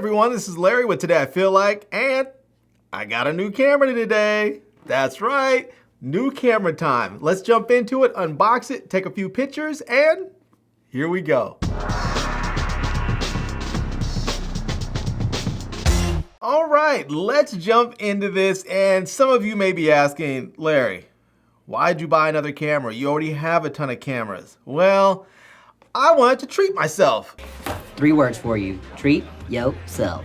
everyone, this is Larry with Today I Feel Like, and I got a new camera today. That's right, new camera time. Let's jump into it, unbox it, take a few pictures, and here we go. All right, let's jump into this, and some of you may be asking, Larry, why'd you buy another camera? You already have a ton of cameras. Well, I wanted to treat myself. 3 words for you. Treat yourself.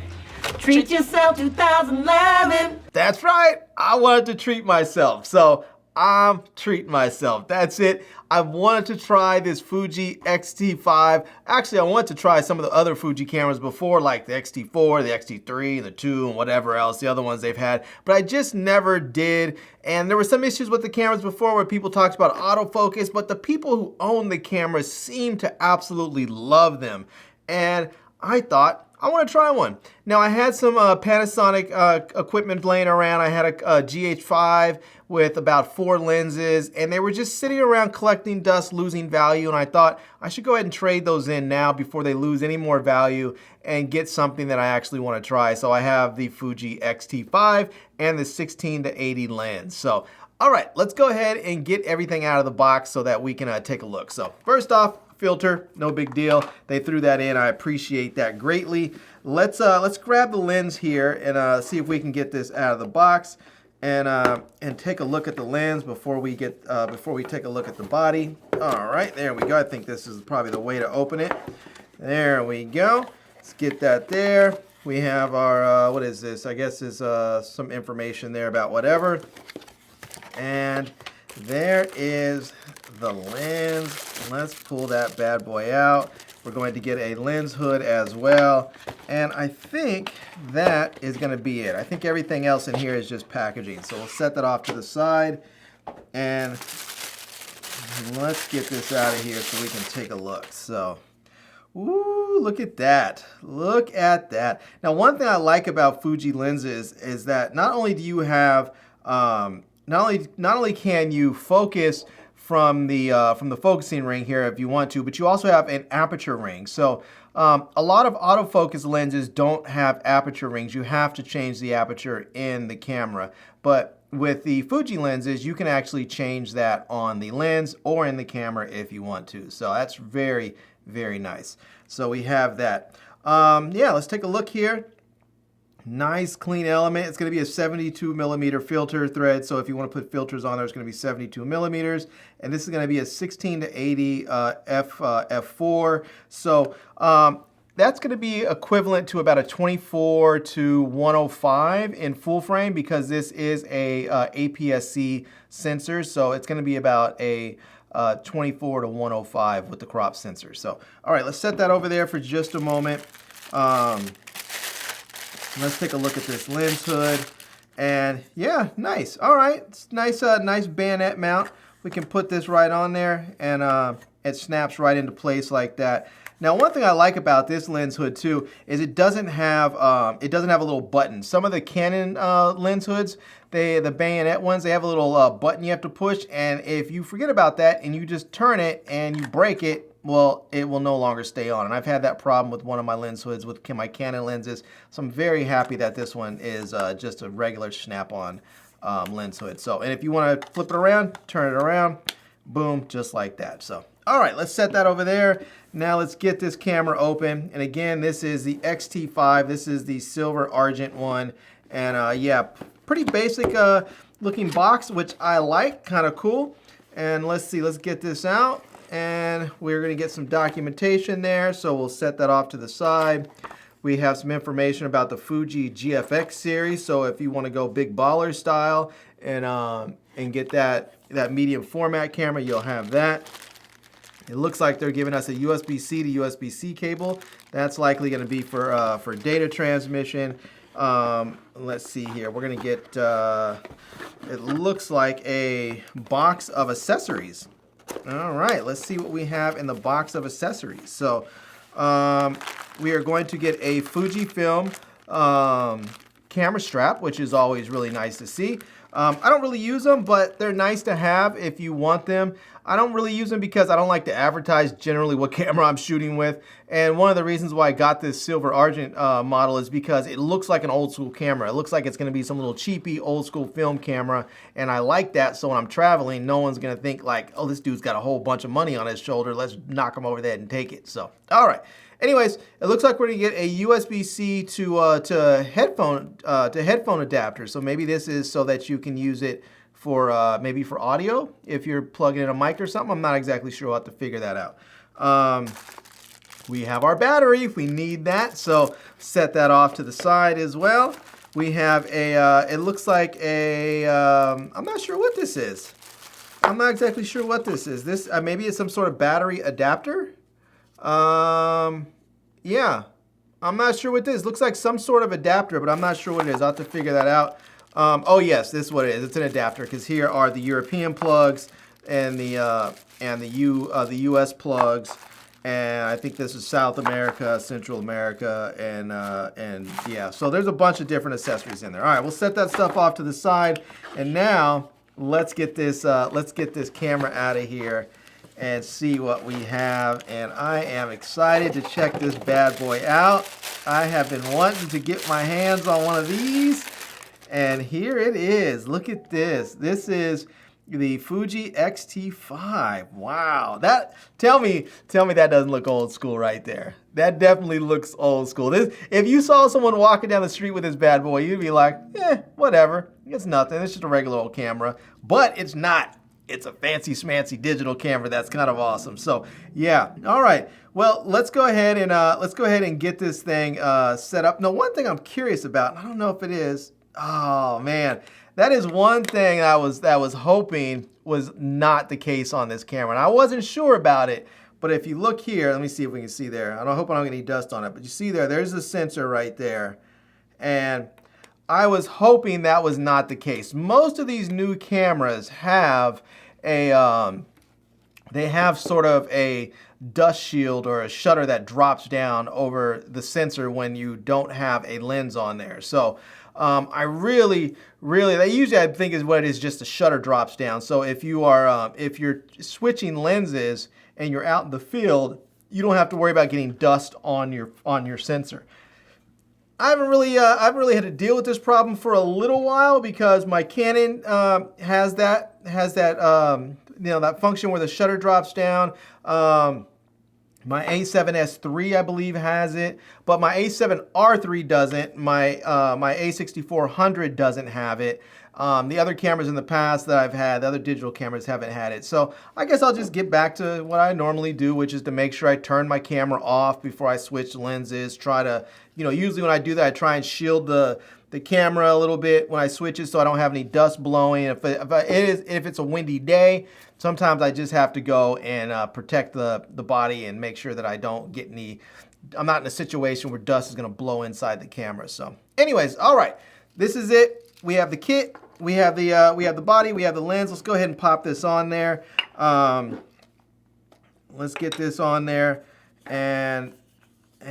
Treat yourself 2011. That's right. I wanted to treat myself. So I'm treating myself. That's it. I wanted to try this Fuji X-T5. Actually, I wanted to try some of the other Fuji cameras before, like the X-T4, the X-T3, the 2, and whatever else, the other ones they've had. But I just never did. And there were some issues with the cameras before where people talked about autofocus, but the people who own the cameras seem to absolutely love them. And I thought, I want to try one. Now, I had some Panasonic equipment laying around. I had a GH5 with about 4 lenses, and they were just sitting around collecting dust, losing value, and I thought I should go ahead and trade those in now before they lose any more value and get something that I actually want to try. So I have the Fuji X-T5 and the 16-80 lens. So, all right, let's go ahead and get everything out of the box so that we can take a look. So first off, filter, no big deal. They threw that in. I appreciate that greatly. Let's grab the lens here and see if we can get this out of the box and take a look at the lens before we take a look at the body. All right, there we go. I think this is probably the way to open it. There we go. Let's get that there. We have our what is this? I guess is some information there about whatever. And there is the lens. Let's pull that bad boy out. We're going to get a lens hood as well. And I think that is going to be it. I think everything else in here is just packaging. So we'll set that off to the side. And let's get this out of here so we can take a look. So, ooh, look at that. Look at that. Now, one thing I like about Fuji lenses is that not only do you have, not only can you focus from the focusing ring here if you want to, but you also have an aperture ring. So a lot of autofocus lenses don't have aperture rings. You have to change the aperture in the camera. But with the Fuji lenses, you can actually change that on the lens or in the camera if you want to. So that's very, very nice. So we have that. Yeah, let's take a look here. Nice clean element. It's going to be a 72mm filter thread. So if you want to put filters on there, it's going to be 72mm. And this is going to be a 16-80 f4. So that's going to be equivalent to about a 24-105 in full frame because this is a APS-C sensor. So it's going to be about a 24-105 with the crop sensor. So, all right, let's set that over there for just a moment. Let's take a look at this lens hood. And yeah, nice. All right, it's nice, nice bayonet mount. We can put this right on there and it snaps right into place like that. Now, one thing I like about this lens hood too is it doesn't have a little button. Some of the Canon lens hoods, the bayonet ones, they have a little button you have to push, and if you forget about that and you just turn it and you break it, well, it will no longer stay on. And I've had that problem with one of my lens hoods with my Canon lenses. So I'm very happy that this one is just a regular snap-on lens hood. So, and if you want to flip it around, turn it around, boom, just like that. So, all right, let's set that over there. Now let's get this camera open. And again, this is the X-T5. This is the silver argent one. And yeah, pretty basic looking box, which I like, kind of cool. And let's see, let's get this out. And we're going to get some documentation there, so we'll set that off to the side. We have some information about the Fuji GFX series, so if you want to go big baller style and get that medium format camera, you'll have that. It looks like they're giving us a USB-C to USB-C cable. That's likely going to be for data transmission. Let's see here. We're going to get, it looks like a box of accessories. All right, let's see what we have in the box of accessories. So we are going to get a FujiFilm camera strap, which is always really nice to see. I don't really use them, but they're nice to have if you want them. I don't really use them because I don't like to advertise generally what camera I'm shooting with. And one of the reasons why I got this silver argent model is because it looks like an old school camera. It looks like it's gonna be some little cheapy old school film camera. And I like that, so when I'm traveling, no one's gonna think like, oh, this dude's got a whole bunch of money on his shoulder. Let's knock him over the head and take it. So, all right. Anyways, it looks like we're gonna get a USB-C to headphone adapter. So maybe this is so that you can use it for maybe for audio if you're plugging in a mic or something. I'm not exactly sure. We'll have to figure that out. We have our battery if we need that, so set that off to the side as well. We have a, it looks like a, I'm not sure what this is. I'm not exactly sure what this is. This maybe it's some sort of battery adapter. Yeah, I'm not sure what this is. Looks like some sort of adapter, but I'm not sure what it is. I'll have to figure that out. Oh yes, this is what it is. It's an adapter because here are the European plugs and the US plugs, and I think this is South America, Central America, and yeah. So there's a bunch of different accessories in there. All right, we'll set that stuff off to the side, and now let's get this camera out of here and see what we have. And I am excited to check this bad boy out. I have been wanting to get my hands on one of these. And here it is. Look at this. This is the Fuji X-T5. Wow. Tell me that doesn't look old school right there. That definitely looks old school. If you saw someone walking down the street with this bad boy, you'd be like, whatever. It's nothing. It's just a regular old camera. But it's not. It's a fancy schmancy digital camera. That's kind of awesome. So yeah. All right. Well, let's go ahead and get this thing set up. Now, one thing I'm curious about, and I don't know if it is. Oh man, that is one thing I was hoping was not the case on this camera, and I wasn't sure about it. But if you look here, let me see if we can see there. I hope I don't get any dust on it, but you see there's the sensor right there, and I was hoping that was not the case. Most of these new cameras have a they have sort of a dust shield or a shutter that drops down over the sensor when you don't have a lens on there. So I really, they usually I think is what it is, just the shutter drops down. So if you're switching lenses and you're out in the field, you don't have to worry about getting dust on your sensor. I haven't really had to deal with this problem for a little while because my Canon has that that function where the shutter drops down. My A7S III, I believe, has it, but my A7R III doesn't. My A6400 doesn't have it. The other cameras in the past that I've had, the other digital cameras haven't had it. So I guess I'll just get back to what I normally do, which is to make sure I turn my camera off before I switch lenses. Try to, usually when I do that, I try and shield the camera a little bit when I switch it so I don't have any dust blowing. If it's a windy day, sometimes I just have to go and protect the body and make sure that I don't get I'm not in a situation where dust is gonna blow inside the camera. So anyways, all right, this is it. We have the kit, we have the body, we have the lens. Let's go ahead and pop this on there. Let's get this on there and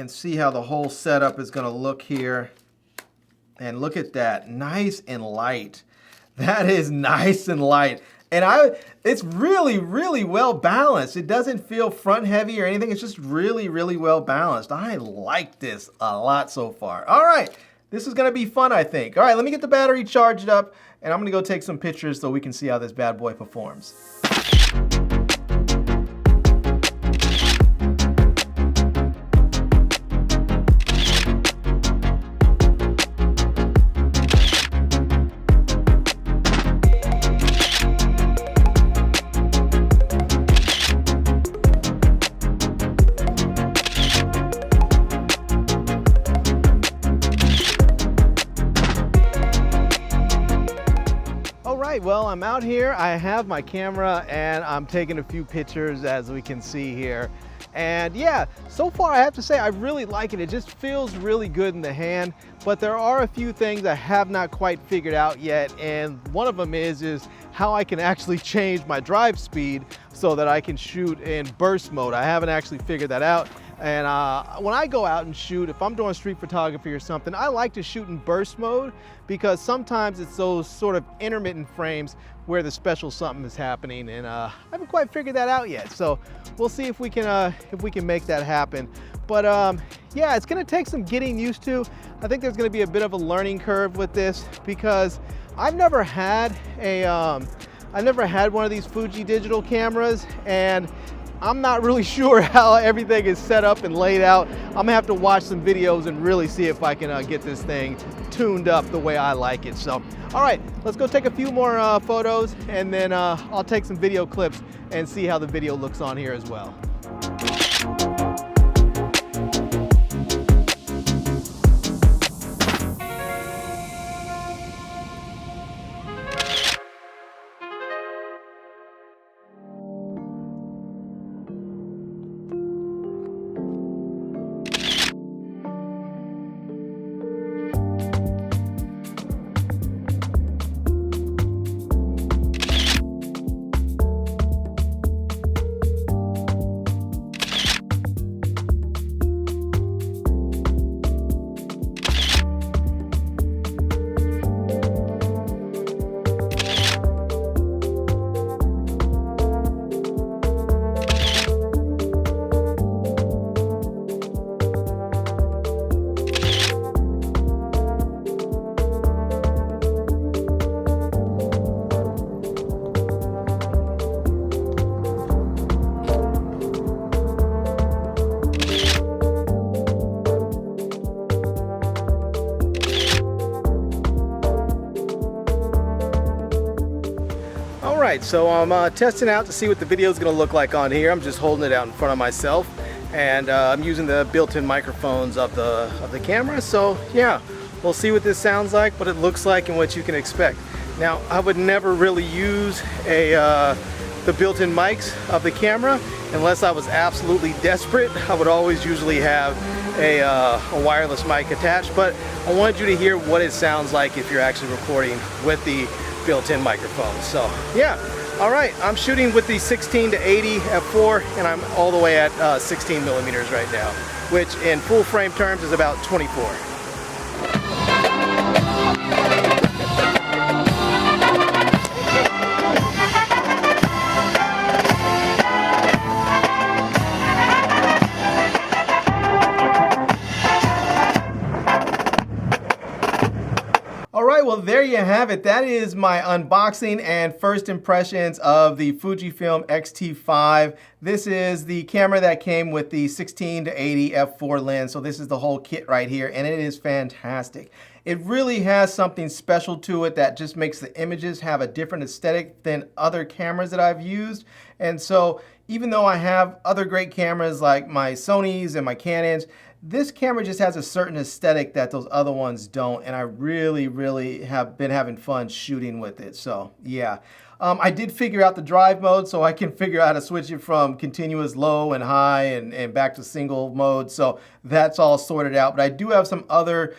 see how the whole setup is gonna look here. And look at that, nice and light. That is nice and light. And it's really, really well balanced. It doesn't feel front heavy or anything. It's just really, really well balanced. I like this a lot so far. All right, this is gonna be fun, I think. All right, let me get the battery charged up and I'm gonna go take some pictures so we can see how this bad boy performs. Well, I'm out here, I have my camera and I'm taking a few pictures as we can see here. And yeah, so far I have to say I really like it. It just feels really good in the hand, but there are a few things I have not quite figured out yet. And one of them is how I can actually change my drive speed so that I can shoot in burst mode. I haven't actually figured that out. And when I go out and shoot, if I'm doing street photography or something, I like to shoot in burst mode because sometimes it's those sort of intermittent frames where the special something is happening, and I haven't quite figured that out yet. So we'll see if we can make that happen. But yeah, it's gonna take some getting used to. I think there's gonna be a bit of a learning curve with this because I've never had one of these Fuji digital cameras, and I'm not really sure how everything is set up and laid out. I'm gonna have to watch some videos and really see if I can get this thing tuned up the way I like it. So, all right, let's go take a few more photos, and then I'll take some video clips and see how the video looks on here as well. So I'm testing out to see what the video is going to look like on here. I'm just holding it out in front of myself, and I'm using the built-in microphones of the camera. So yeah, we'll see what this sounds like, what it looks like, and what you can expect. Now, I would never really use the built-in mics of the camera unless I was absolutely desperate. I would always usually have a wireless mic attached, but I wanted you to hear what it sounds like if you're actually recording with the built-in microphone. So yeah, all right, I'm shooting with the 16 to 80 f4, and I'm all the way at 16 millimeters right now, which in full frame terms is about 24. Well, there you have it. That is my unboxing and first impressions of the FujiFilm XT5. This is the camera that came with the 16 to 80 f4 lens. So this is the whole kit right here, and it is fantastic. It really has something special to it that just makes the images have a different aesthetic than other cameras that I've used. And so even though I have other great cameras like my Sonys and my Canons, this camera just has a certain aesthetic that those other ones don't, and I really have been having fun shooting with it. So yeah, I did figure out the drive mode, so I can figure out how to switch it from continuous low and high and back to single mode. So that's all sorted out, but I do have some other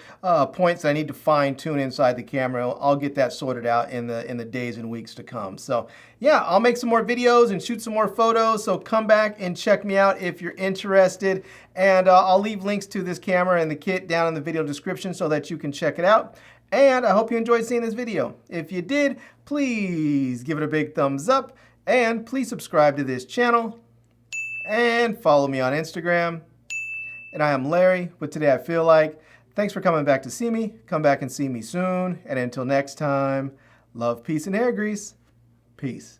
points that I need to fine tune inside the camera. I'll get that sorted out in the days and weeks to come. So yeah, I'll make some more videos and shoot some more photos, so come back and check me out if you're interested. And I'll leave links to this camera and the kit down in the video description so that you can check it out. And I hope you enjoyed seeing this video. If you did, please give it a big thumbs up, and please subscribe to this channel and follow me on Instagram. And I am Larry with Today I Feel Like. Thanks for coming back to see me. Come back and see me soon. And until next time, love, peace, and hair grease. Peace.